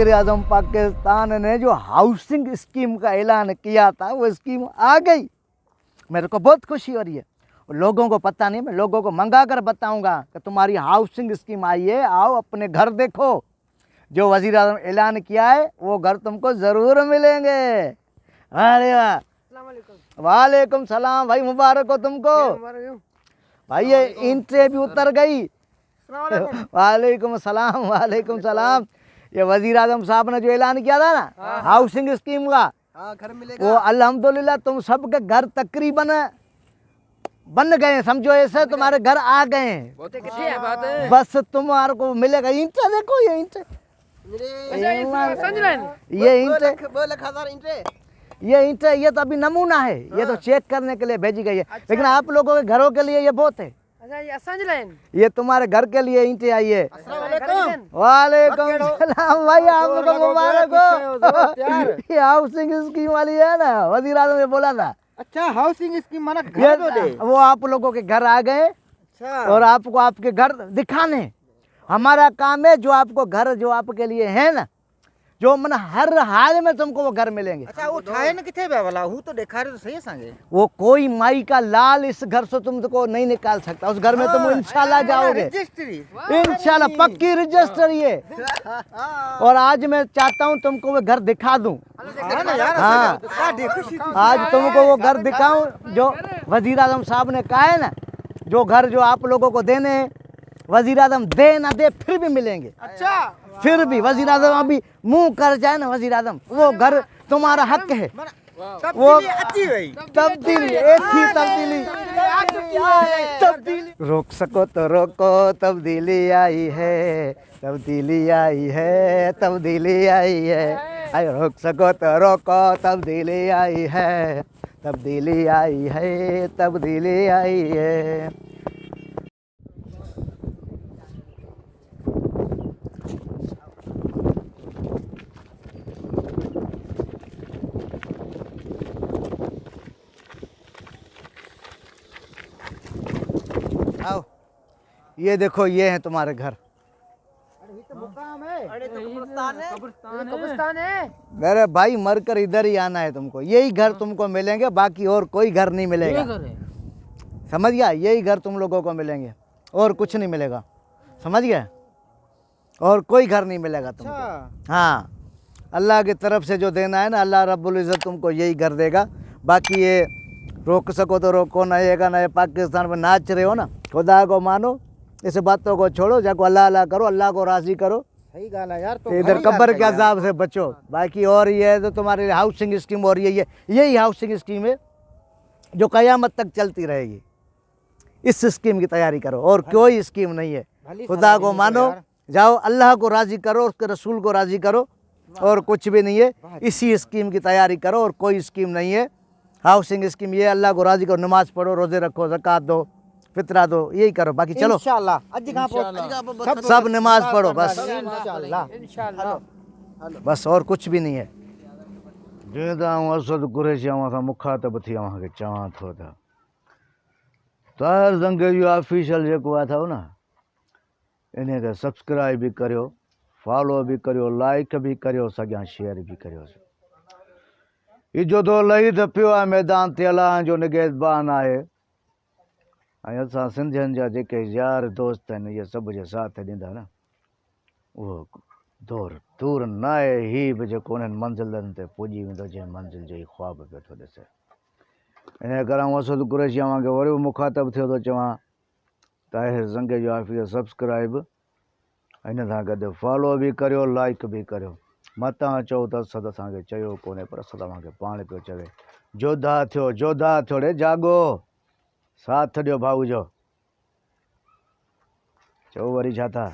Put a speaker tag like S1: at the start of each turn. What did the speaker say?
S1: वजीर आजम पाकिस्तान ने जो हाउसिंग स्कीम का ऐलान किया था वो स्कीम आ गई। मेरे को बहुत खुशी हो रही है। लोगों को पता नहीं, मैं लोगों को मंगा कर बताऊंगा कि तुम्हारी हाउसिंग स्कीम आई है, आओ अपने घर देखो। जो वजीर आजम ऐलान किया है वो घर तुमको ज़रूर मिलेंगे। अरे वाह, वालेकुम सलाम भाई, मुबारक हो तुमको भाई। ये ईंटें भी उतर गई। वालेकुम सलाम, वालेकुम सलाम। ये वजीर आजम साहब ने जो ऐलान किया था ना हाउसिंग स्कीम का,
S2: घर मिलेगा।
S1: वो अल्हम्दुलिल्लाह तुम सबके घर तकरीबन बन गए, समझो ऐसे तुम्हारे घर आ गए हैं।
S2: बात है।
S1: बस तुम्हारे को मिलेगा। ईंटें देखो, ये ईंटें, ये ईंटें, ये ईंटें, ये तो अभी नमूना है, ये तो चेक करने के लिए भेजी गई है। लेकिन आप लोगों के घरों के लिए ये बहुत है। ये तुम्हारे घर के लिए ईंटें आई है। वालेकुम सलाम भाई, आप लोगों को मुबारक हो। ये हाउसिंग स्कीम वाली है ना, वजीर आजम ने बोला था।
S2: अच्छा, हाउसिंग स्कीम माना
S1: ये
S2: घर दो दे।
S1: वो आप लोगों के घर आ गए
S2: अच्छा,
S1: और आपको आपके घर दिखाने। हमारा काम है जो आपको घर जो आपके लिए है ना, जो मन हर हाल में तुमको वो घर मिलेंगे।
S2: अच्छा वो ठाए न किथे बे वाला हूं तो देखा रहे तो सही सांगे।
S1: वो कोई माई का लाल इस घर से तुमको नहीं निकाल सकता। उस घर में तुम इंशाल्लाह जाओगे,
S2: रजिस्ट्री।
S1: इंशाल्लाह पक्की रजिस्टर ये। और आज मैं चाहता हूँ तुमको वो घर दिखा दूं।
S2: हां ना यार,
S1: हाँ।
S2: खुशी थी।
S1: आज तुमको वो घर दिखाऊं जो वजीर आजम साहब ने कहा है ना, जो घर जो आप लोगों को देने हैं, वजीर आजम दे ना दे फिर भी मिलेंगे।
S2: अच्छा,
S1: फिर भी वजीर आजम अभी मुंह कर जाए ना वजीर आजम, वो घर तुम्हारा हक है।
S2: वो अच्छी भाई
S1: तब्दीली, एक ही तब्दीली, तब्दीली। रोक सको तो रोको, तब्दीली आई है, तब्दीली आई है, तब्दीली आई है। अरे रोक सको तो रोको, तब्दीली आई है, तब्दीली आई है, तब्दीली आई है। आओ, ये देखो, ये है तुम्हारे घर।
S2: मुकाम है। अरे तो कब्रिस्तान है।
S1: मेरे भाई मरकर इधर ही आना है तुमको। यही घर तुमको मिलेंगे, बाकी और कोई घर नहीं मिलेगा। समझ गया? यही घर तुम लोगों को मिलेंगे और कुछ नहीं मिलेगा। समझ गया? और कोई घर नहीं मिलेगा तुमको। हाँ, अल्लाह की तरफ से जो देना है ना, अल्लाह रब्बुल इज़्ज़त तुमको यही घर देगा। बाकी ये रोक सको तो रोको ना, ये ना, ये पाकिस्तान में नाच रहे हो ना, खुदा को मानो, इस बातों को छोड़ो, जाको अल्लाह अल्लाह करो, अल्लाह को राज़ी करो।
S2: सही गाल है यार। तो
S1: इधर कब्र के अज़ाब से बचो। बाकी और ये है तो तुम्हारे लिए हाउसिंग स्कीम हो रही है। यही हाउसिंग स्कीम है जो क़यामत तक चलती रहेगी। इस स्कीम की तैयारी करो, और कोई स्कीम नहीं है। खुदा को मानो, जाओ अल्लाह को राज़ी करो, उसके रसूल को राज़ी करो, और कुछ भी नहीं है। इसी स्कीम की तैयारी करो, और कोई स्कीम नहीं है। हाउसिंग स्कीम ये, अल्लाह को राज़ी करो, नमाज़ पढ़ो, रोज़े रखो, ज़कात दो, फितरा दो, यही करो। बाकी चलो
S2: इंशाल्लाह अज कहां
S1: सब नमाज पढ़ो बस,
S2: इंशाल्लाह।
S1: बस और कुछ भी नहीं है। जेदा असद कुरैशी सां मुखातब थी अव्हांखे चवां थो त ताहिर ज़ंगे जो ऑफिशियल जेको अथव न, इन खे सब्सक्राइब भी करियो, फॉलो भी करियो, लाइक भी करियो, सॻियां शेयर भी करियो। इजो तो लही त पियो आहे मैदान ते, अलाह जो निगहबान आहे। ऐं असां सिंधियुनि जा जेके यार दोस्त आहिनि, इहे सभु जे साथ ॾींदा न, उहो दूर न आहे। ही बि जेको उन्हनि मंज़िलनि ते पुॼी वेंदो, जंहिं मंज़िल जो ई ख़्वाब पियो थो ॾिसे। इन करे आउं असद कुरैशी खे वरी बि मुखातब थियो थो चवां, ताहिर ज़ंगे जो ऑफिस सब्सक्राइब, हिन सां गॾु फॉलो बि करियो, लाइक बि करियो। मतां चओ त असद असांखे चयो कोन्हे, पर असद तव्हांखे पाण पियो चवे, जोधा थियो, जोधा थियो रे, जाॻो, साथ ॾियो भाऊ जो। चओ वरी छा था।